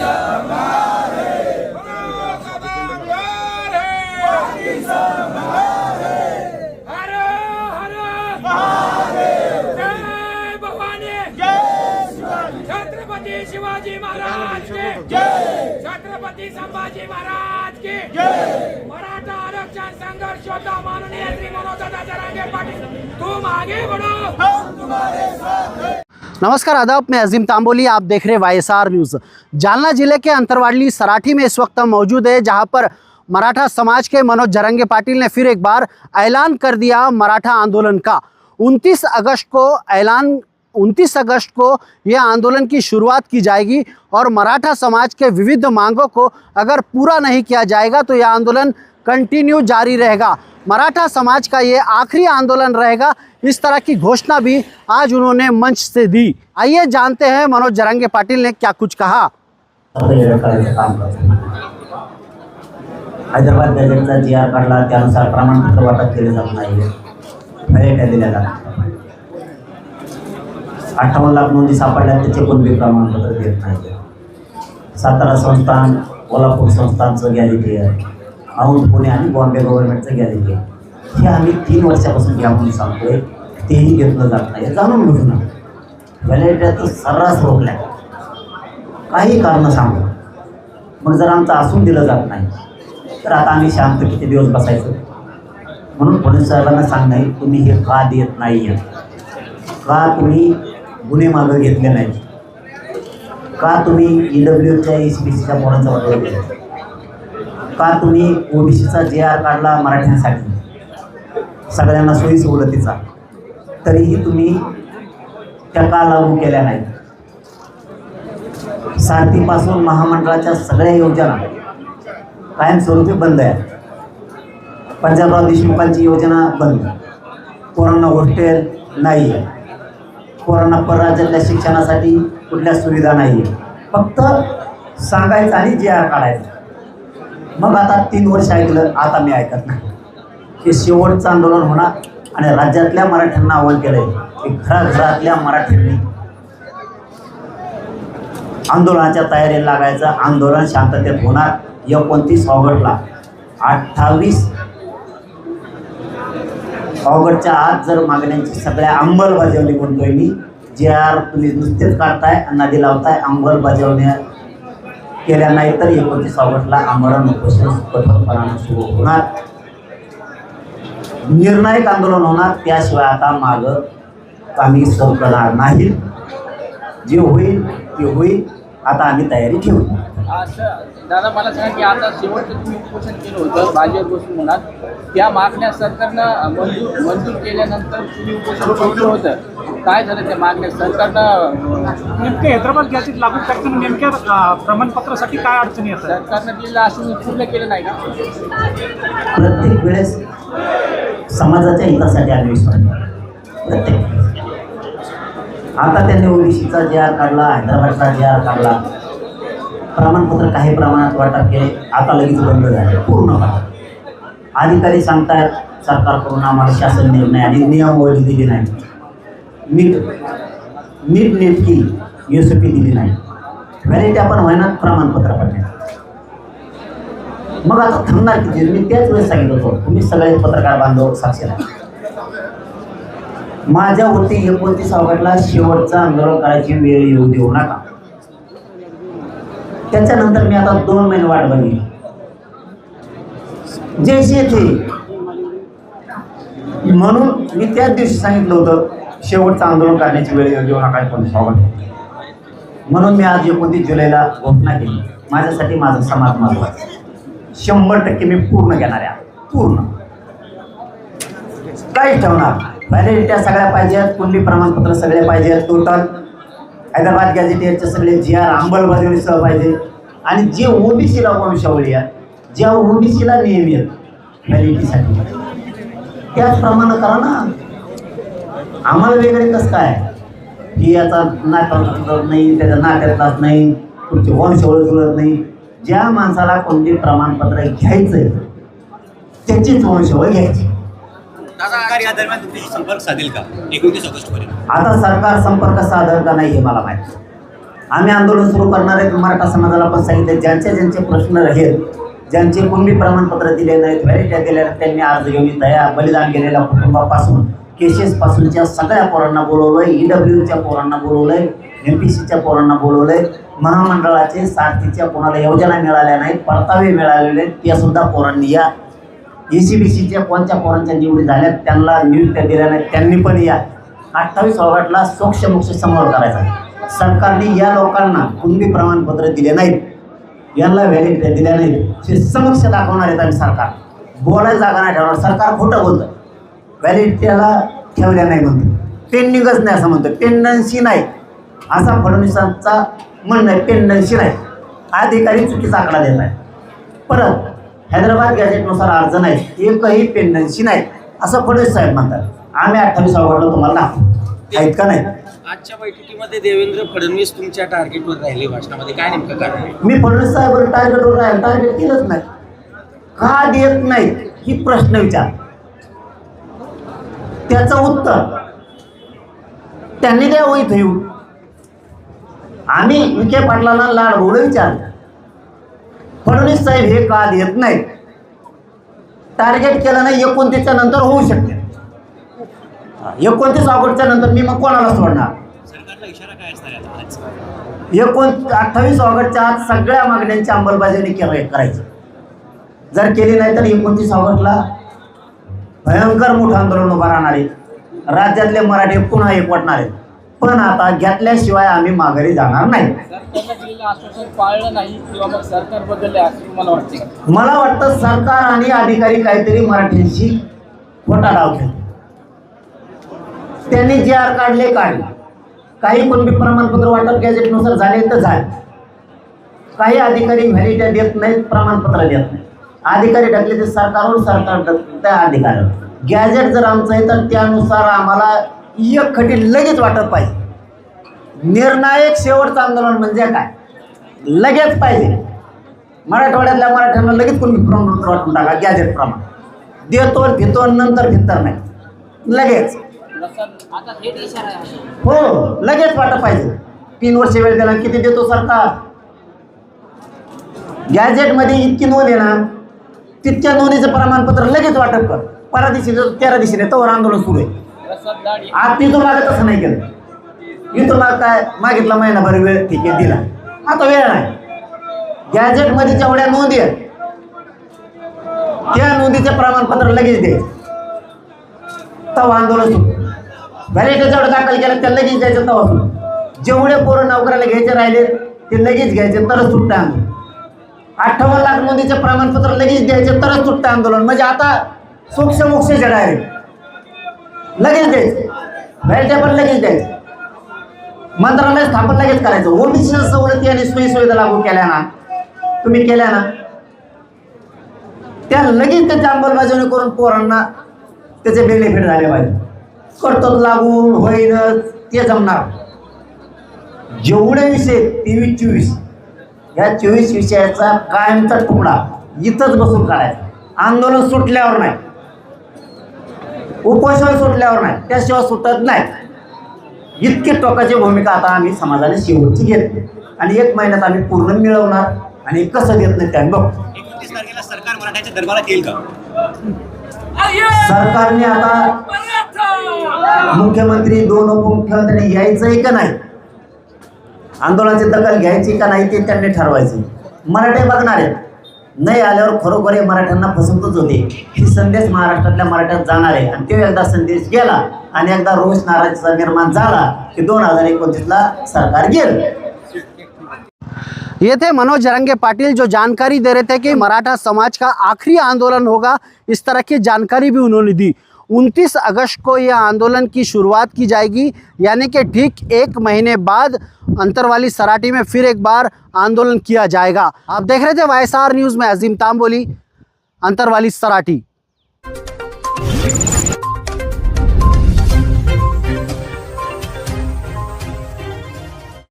छत्रपती शिवाजी महाराज की जय, छत्रपती संभाजी महाराज की जय। मराठा आरक्षण संघर्ष योद्धा माननीय श्री मनोज जरांगे पाटिल, तुम आगे बढ़ो, हम तुम्हारे साथ हैं। नमस्कार आदाब, मैं अजीम तांबोली, आप देख रहे YSR न्यूज़। जालना जिले के अंतरवाली सराठी में इस वक्त हम मौजूद है, जहां पर मराठा समाज के मनोज जरांगे पाटिल ने फिर एक बार ऐलान कर दिया मराठा आंदोलन का। 29 अगस्त को यह आंदोलन की शुरुआत की जाएगी और मराठा समाज के विविध मांगों को अगर पूरा नहीं किया जाएगा तो यह आंदोलन कंटिन्यू जारी रहेगा। मराठा समाज का ये आखिरी आंदोलन रहेगा, इस तरह की घोषणा भी आज उन्होंने मंच से दी। आइए जानते हैं मनोज जरांगे पाटिल ने क्या कुछ कहा। हैदराबाद गॅजेटचा GR काढला, त्यानुसार प्रमाणपत्र वाटप केले जात नाही, व्हॅलिडिटी दिल्या जातात। 58 लाख नोंदी सापडल्या, त्याचे कोणते प्रमाणपत्र देत नाही। सातारा संस्थान, कोल्हापूर संस्थानचं गॅजेटी आहे, औंध पुणे आणि बॉम्बे गव्हर्नमेंटचं गॅजेटी आहे। हे आम्ही 3 वर्षापासून घ्या म्हणून सांगतोय, तेही घेतलं जात नाही। जाणून बुजून व्हॅलिडिटी सर्रास रोखल्या, काही कारण सांगू। मग जर आमचं असून दिलं जात नाही तर आता आम्ही शांत किती दिवस बसायचं? म्हणून पोलीस साहेबांना सांगणं, तुम्ही हे का देत नाही आहे? का तुम्ही गुन्हे मागं घेतले नाही? का तुम्ही EWच्या SBCच्या पोरांचा वापर केला? का तुम्ही OBCचा GR काढला मराठ्यांसाठी, सगळ्यांना सोयी सवलतीचा, तरीही तुम्ही त्या का लागू केल्या नाहीत? सारथीपासून महामंडळाच्या सगळ्या योजना कायमस्वरूपी बंद आहे। पंजाबराव देशमुखांची योजना बंद, पोरांना हॉस्टेल नाही आहे, पोरांना परराज्यातल्या शिक्षणासाठी कुठल्या सुविधा नाही आहे। फक्त सांगायचं आणि GR काढायचं। मग आता 3 वर्ष ऐकलं, आता मी ऐकत नाही। हे शेवटचं आंदोलन होणार आणि राज्यातल्या मराठ्यांना आव्हान केलं आहे की घराघरातल्या मराठ्यांनी आंदोलनाच्या तयारीला लागायचं। आंदोलन शांततेत होणार। 29 ऑगस्टला 28 ऑगस्टच्या आत जर मागण्यांची सगळ्या अंमलबजावणी म्हणतोय मी, GR तुम्ही नुसतेच काढताय, नदी लावताय, अंमलबजावणी केल्या नाही तर 29 ऑगस्टला आमरण उपोषण कठोरपणाने सुरू होणार। निर्णायक आंदोलन होणार, त्याशिवाय आता मागं आम्ही सरकणार नाही। जे होईल ते होईल, आता आम्ही तयारी ठेवू। दादा मला सांगा की आता शेवटचं तुम्ही उपोषण केलं होतं भाजप बसून म्हणा, त्या मागण्या सरकारनं मंजूर केल्यानंतर तुम्ही उपोषण सोडलं होतं, काय झालं त्या मागण्या सरकारनं? नेमके हैदराबाद गॅजेट लागू करताना नेमक्या प्रमाणपत्रासाठी काय अडचणी येतात? सरकारनं दिलेलं असून पूर्ण केलं नाही का? प्रत्येक वेळेस समाजाच्या हितासाठी आम्ही विश्वास प्रत्येक आता त्यांनी OBCचा GR काढला, हैदराबादचा GR काढला, प्रमाणपत्र काही प्रमाणात वाटप केले, आता लगेच बंद झाले पूर्ण। अधिकारी सांगतायत सरकारकडून आम्हाला शासन निर्णय आणि नियमावली दिली नाही, नीटनेटकी SOP दिली नाही, व्हॅलिडिटी आपण व्हायना प्रमाणपत्र पडले। मग आता थांबणार किती? मी त्याच वेळेस सांगितलं होतं, तुम्ही सगळे पत्रकार बांधव साक्षी आहे, माझ्या वरती 29 ऑगस्टला शेवटचं आंदोलन करायची वेळ येऊ देऊ नका। त्याच्यानंतर मी आता 2 महिने वाट बघितली, जैसे थे म्हणून मी त्याच दिवशी सांगितलं होतं शेवटचं आंदोलन करण्याची वेळ येऊ देऊ नका 29 ऑगस्ट। म्हणून मी आज 29 जुलैला घोषणा केली। माझ्यासाठी माझं समाज महत्त्वाचं, 100% मी पूर्ण घेणार आहे, पूर्ण काही ठेवणार। व्हॅलिडिटी सगळ्या पाहिजेत, कुणबी प्रमाणपत्र सगळे पाहिजेत, टोटल हैदराबाद गॅजेटियरचे सगळे GR अंमलबजावणीसह पाहिजे। आणि जे OBCला वंशावळी आहे, ज्या OBCला नियम आहेत व्हॅलिडिटीसाठी, त्याचप्रमाणे करा ना। आम्हाला वेगळे कसं काय की याचा नाकात नाही, त्याच्या नात्यातलाच नाही, तुमची वंशावळ जुळत नाही। ज्या माणसाला कोणते प्रमाणपत्र घ्यायचंय त्याचीच वंशावळ घ्यायची। सरकार या दरम्यान संपर्क साधेल का 29 ऑगस्टपर्यंत? आता सरकार संपर्क साधेल का नाही हे मला माहिती, आम्ही आंदोलन सुरू करणार आहे. मराठा समाजाला पण सांगितलं, ज्यांचे प्रश्न आहेत, ज्यांचे कुणबी प्रमाणपत्र दिले नाहीत, व्हॅलिडिटी दिल्या नाहीत, त्यांनी अर्ज घेऊन तया बलिदान गेलेल्या कुटुंबापासून केसेस पासूनच्या सगळ्या पोरांना बोलवलंय, EWच्या पोरांना बोलवलंय, MPCच्या पोरांना बोलवलंय, महामंडळाचे सारथीच्या कोणाला योजना मिळाल्या नाहीत, परतावे मिळालेले त्या सुद्धा पोरांनी या. ECBCच्या कोणत्या पोरांच्या निवडी झाल्यात त्यांना नियुक्त्या दिल्या नाहीत, त्यांनी पण या. 28 ऑगस्टला सोक्षमोक्ष समोर करायचा. सरकारने या लोकांना कुणबी प्रमाणपत्र दिले नाहीत, यांना व्हॅलिडिटी दिल्या नाहीत, हे समक्ष दाखवणार आहेत. आम्ही सरकार बोलायला जागा नाही ठेवणार. सरकार खोटं बोलतं, व्हॅलिडिटीला ठेवल्या नाही म्हणतो, पेंडिंगच नाही असं म्हणतं, पेंडन्सी नाही असा फडणवीसांचा म्हणणं आहे. पेंडन्सी नाही, अधिकारी चुकीचा आकडा देत आहे. परत हैदराबाद गॅझेटनुसार अर्ज नाही, एकही पेंडन्सी नाही असं फडणवीस साहेब म्हणतात. आम्ही 28 ऑगस्टला तुम्हाला दाखवू, आहेत का नाही. आजच्या बैठकीमध्ये देवेंद्र फडणवीस तुमच्या टार्गेटवर राहिले भाषणामध्ये, काय नेमकं कारण आहे? मी फडणवीस साहेब टार्गेटवर राहील, टार्गेट केलंच नाही, का देत नाही ही प्रश्न विचार. त्याचं उत्तर त्यांनी द्यावं इथं येऊन. आम्ही विखे पाटलांना लाड बोल विचारलं, फडणवीस साहेब हे का देत नाहीत. टार्गेट केलं नाही, 29च्या नंतर होऊ शकते. 29 ऑगस्टच्या नंतर मी मग कोणाला सोडणार. सरकारला इशारा काय असणार आहे आज? 28 ऑगस्टच्या आत सगळ्या मागण्यांची अंमलबजावणी करायची. जर केली नाही तर 29 ऑगस्टला भयंकर मोठं आंदोलन उभं राहणार आहे. राज्यातले मराठी पुन्हा एकवटणार आहेत. पण आता घेतल्याशिवाय आम्ही माघारी जाणार नाही. सरकारनं दिलेलं आश्वासन पाळलं नाही किंवा मग सरकार बदलले असं तुम्हाला वाटते? मला वाटतं सरकार आणि अधिकारी काहीतरी मराठ्यांशी खोटा डाव खेळले. त्यांनी जे आर काढले. काही कुणबी प्रमाणपत्र वाटप गॅझेटनुसार झाले तर झाले. काही अधिकारी व्हॅलिडिटी देत नाहीत, प्रमाणपत्र देत नाहीत. अधिकारी ढकले ते सरकारवर, सरकार त्या अधिकाऱ्यावर. गॅझेट जर आमचं आहे तर त्यानुसार आम्हाला एक खटी लगेच वाटप पाहिजे. निर्णायक शेवटचं आंदोलन म्हणजे काय, लगेच पाहिजे. मराठवाड्यातल्या मराठ्यांना लगेच कुणबी प्रमाणपत्र वाटून टाका गॅझेट प्रमाण. देतो भितो नंतर भितर नाही, लगेच. आता हे इशारा आहे. हो, लगेच वाटप पाहिजे. 3 वर्ष वेळ दिला, किती देतो सरकार. गॅझेटमध्ये इतकी नोंद आहे ना, तितक्या नोंदीचं प्रमाणपत्र लगेच वाटप कर. 12 दिवशी देतो, 13 दिवशी नाही, तोवर आंदोलन सुरू आहे. आज तिथून मागे तसं नाही केलं. इथून माग काय मागितला महिनाभर वेळ, ठीक आहे दिला. आता वेळ नाही. गॅझेटमध्ये जेवढ्या नोंदी आहेत त्या नोंदीचे प्रमाणपत्र लगेच दे, तेव्हा आंदोलन सुरू. व्हॅलिडिटी जेवढं दाखल केलं त्या लगेच द्यायचं, तेव्हा सुरू. जेवढे पोरं नोकऱ्याला घ्यायचे राहिले ते लगेच घ्यायचे, तरच सुटतं आंदोलन. 58 लाख नोंदीचे प्रमाणपत्र लगेच द्यायचे, तरच सुटतं आंदोलन. म्हणजे आता सोक्षमोक्षचे डायरेक्ट लगेच द्यायचं. व्हॅलिडिटी पण लगेच द्यायचं. मंत्रालय स्थापन लगेच करायचं. ओबीसी सवलती आणि सोयी सुविधा लागू केल्या ना, तुम्ही केल्या ना, त्या लगेच त्याची अंमलबजावणी करून पोरांना त्याचे बेनिफिट झाले पाहिजे. करतो लागू होईल ते जमणार. जेवढे विषय 23-24 या 24 विषयाचा कायमचा तुकडा इथंच बसून काढायचा. आंदोलन सुटल्यावर नाही, उपोषण सुटल्यावर नाही, त्याशिवाय सुटत नाही. इतकी टोकाची भूमिका आता आम्ही समाजाने शेवटची घेतली आणि 1 महिन्यात आम्ही पूर्ण मिळवणार. आणि कसं देत नाही त्यांनी बघ. 29 तारखेला सरकार मराठ्याच्या दरबारात येईल का? सरकारने आता मुख्यमंत्री 2 उपमुख्यमंत्री यायचंय का नाही, आंदोलनाची दखल घ्यायची का नाही ते त्यांनी ठरवायचं. मराठे बघणार आहेत. नाही आल्यावर खरोखर मराठ्यांना फसवतच होते. ही संदेश महाराष्ट्रातल्या मराठ्यात जाणार आहे. आणि तो एकदा संदेश गेला आणि एकदा रोष नाराजीचा निर्माण झाला की 2029ला सरकार गेलं. ये थे मनोज जरंगे पाटिल जो जानकारी दे रहे थे कि मराठा समाज का आखिरी आंदोलन होगा। इस तरह की जानकारी भी उन्होंने दी। 29 अगस्त को यह आंदोलन की शुरुआत की जाएगी, यानी कि ठीक 1 महीने बाद अंतरवाली सराठी में फिर एक बार आंदोलन किया जाएगा। आप देख रहे थे YSR न्यूज़ में अजीम तांबोली, अंतरवाली सराठी।